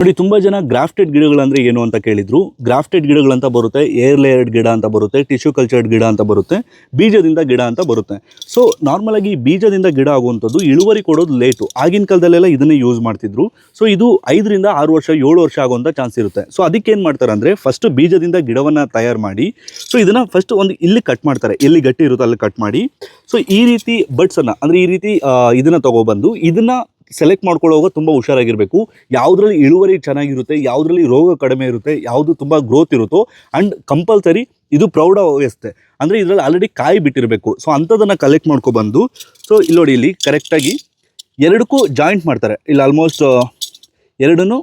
ನೋಡಿ, ತುಂಬಾ ಜನ ಗ್ರಾಫ್ಟೆಡ್ ಗಿಡಗಳಂದ್ರೆ ಏನು ಅಂತ ಕೇಳಿದ್ರು. ಗ್ರಾಫ್ಟೆಡ್ ಗಿಡಗಳಂತ ಬರುತ್ತೆ, ಏರ್ ಲೇಯರ್ಡ್ ಗಿಡ ಅಂತ ಬರುತ್ತೆ, ಟಿಶ್ಯೂ ಕಲ್ಚರ್ಡ್ ಗಿಡ ಅಂತ ಬರುತ್ತೆ, ಬೀಜದಿಂದ ಗಿಡ ಅಂತ ಬರುತ್ತೆ. ಸೊ ನಾರ್ಮಲ್ ಆಗಿ ಬೀಜದಿಂದ ಗಿಡ ಆಗುವಂಥದ್ದು ಇಳುವರಿ ಕೊಡೋದು ಲೇಟು. ಆಗಿನ ಕಾಲದಲ್ಲೆಲ್ಲ ಇದನ್ನೇ ಯೂಸ್ ಮಾಡ್ತಿದ್ರು. ಸೊ ಇದು 5ರಿಂದ 6 ವರ್ಷ 7 ವರ್ಷ ಆಗುವಂಥ ಚಾನ್ಸ್ ಇರುತ್ತೆ. ಸೊ ಅದಕ್ಕೆ ಏನು ಮಾಡ್ತಾರೆ ಅಂದರೆ, ಫಸ್ಟ್ ಬೀಜದಿಂದ ಗಿಡವನ್ನು ತಯಾರು ಮಾಡಿ, ಸೊ ಇದನ್ನು ಫಸ್ಟ್ ಒಂದು ಇಲ್ಲಿ ಕಟ್ ಮಾಡ್ತಾರೆ, ಎಲ್ಲಿ ಗಟ್ಟಿ ಇರುತ್ತೋ ಅಲ್ಲಿ ಕಟ್ ಮಾಡಿ. ಸೊ ಈ ರೀತಿ ಬಡ್ಸನ್ನು ಅಂದರೆ ಈ ರೀತಿ ಇದನ್ನು ತೊಗೊಬಂದು ಇದನ್ನು ಸೆಲೆಕ್ಟ್ ಮಾಡ್ಕೊಳ್ಳೋವಾಗ ತುಂಬ ಹುಷಾರಾಗಿರಬೇಕು. ಯಾವುದ್ರಲ್ಲಿ ಇಳುವರಿ ಚೆನ್ನಾಗಿರುತ್ತೆ, ಯಾವುದ್ರಲ್ಲಿ ರೋಗ ಕಡಿಮೆ ಇರುತ್ತೆ, ಯಾವುದು ತುಂಬ ಗ್ರೋತ್ ಇರುತ್ತೋ, ಆ್ಯಂಡ್ ಕಂಪಲ್ಸರಿ ಇದು ಪ್ರೌಢಾವಸ್ಥೆ ಅಂದರೆ ಇದರಲ್ಲಿ ಆಲ್ರೆಡಿ ಕಾಯಿ ಬಿಟ್ಟಿರಬೇಕು. ಸೊ ಅಂಥದನ್ನು ಕಲೆಕ್ಟ್ ಮಾಡ್ಕೊಬಂದು, ಸೊ ಇಲ್ಲಿ ನೋಡಿ, ಇಲ್ಲಿ ಕರೆಕ್ಟಾಗಿ ಎರಡಕ್ಕೂ ಜಾಯಿಂಟ್ ಮಾಡ್ತಾರೆ. ಇಲ್ಲಿ ಆಲ್ಮೋಸ್ಟ್ ಎರಡನ್ನೂ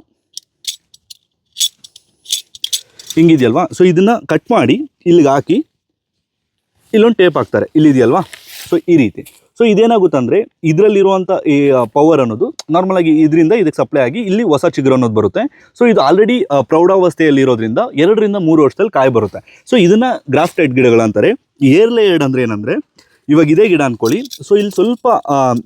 ಹಿಂಗಿದೆಯಲ್ವಾ. ಸೊ ಇದನ್ನು ಕಟ್ ಮಾಡಿ ಇಲ್ಲಿಗೆ ಹಾಕಿ ಇಲ್ಲೊಂದು ಟೇಪ್ ಹಾಕ್ತಾರೆ, ಇಲ್ಲಿದೆಯಲ್ವಾ. ಸೊ ಈ ರೀತಿ. ಸೊ ಇದೇನಾಗುತ್ತೆ ಅಂದರೆ, ಇದರಲ್ಲಿರುವಂಥ ಈ ಪವರ್ ಅನ್ನೋದು ನಾರ್ಮಲಾಗಿ ಇದರಿಂದ ಇದಕ್ಕೆ ಸಪ್ಲೈ ಆಗಿ ಇಲ್ಲಿ ಹೊಸ ಚಿಗುರು ಅನ್ನೋದು ಬರುತ್ತೆ. ಸೊ ಇದು ಆಲ್ರೆಡಿ ಪ್ರೌಢಾವಸ್ಥೆಯಲ್ಲಿ ಇರೋದ್ರಿಂದ 2ರಿಂದ 3 ವರ್ಷದಲ್ಲಿ ಕಾಯಿ ಬರುತ್ತೆ. ಸೊ ಇದನ್ನು ಗ್ರಾಫ್ಟೆಡ್ ಗಿಡಗಳಂತಾರೆ. ಏರ್ ಲೇಯರ್ಡ್ ಅಂದರೆ ಏನಂದರೆ, ಇವಾಗ ಇದೇ ಗಿಡ ಅಂದ್ಕೊಳ್ಳಿ. ಸೊ ಇಲ್ಲಿ ಸ್ವಲ್ಪ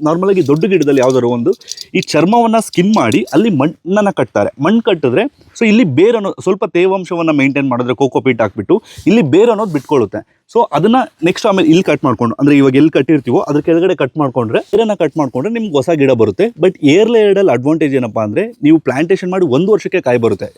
ನಾರ್ಮಲಾಗಿ ದೊಡ್ಡ ಗಿಡದಲ್ಲಿ ಯಾವುದಾದ್ರು ಒಂದು ಈ ಚರ್ಮವನ್ನು ಸ್ಕಿನ್ ಮಾಡಿ ಅಲ್ಲಿ ಮಣ್ಣನ್ನು ಕಟ್ತಾರೆ. ಮಣ್ಣು ಕಟ್ಟಿದ್ರೆ ಸೊ ಇಲ್ಲಿ ಬೇರ್ ಅನ್ನೋದು ಸ್ವಲ್ಪ ತೇವಾಂಶವನ್ನು ಮೇಂಟೈನ್ ಮಾಡಿದ್ರೆ, ಕೋಕೋಪೀಟ್ ಹಾಕ್ಬಿಟ್ಟು ಇಲ್ಲಿ ಬೇರ್ ಅನ್ನೋದು ಬಿಟ್ಕೊಳ್ಳುತ್ತೆ. ಸೊ ಅದನ್ನು ನೆಕ್ಸ್ಟ್ ಆಮೇಲೆ ಇಲ್ಲಿ ಕಟ್ ಮಾಡ್ಕೊಂಡು, ಅಂದರೆ ಇವಾಗ ಎಲ್ಲಿ ಕಟ್ಟಿರ್ತೀವೋ ಅದ್ರ ಕೆಳಗಡೆ ಕಟ್ ಮಾಡ್ಕೊಂಡ್ರೆ, ಬೇರನ್ನು ಕಟ್ ಮಾಡ್ಕೊಂಡ್ರೆ ನಿಮ್ಗೆ ಹೊಸ ಗಿಡ ಬರುತ್ತೆ. ಬಟ್ ಏರ್ ಲೇಯರ್ಡಲ್ಲಿ ಅಡ್ವಾಂಟೇಜ್ ಏನಪ್ಪ ಅಂದರೆ, ನೀವು ಪ್ಲಾಂಟೇಶನ್ ಮಾಡಿ 1 ವರ್ಷಕ್ಕೆ ಕಾಯಿ ಬರುತ್ತೆ.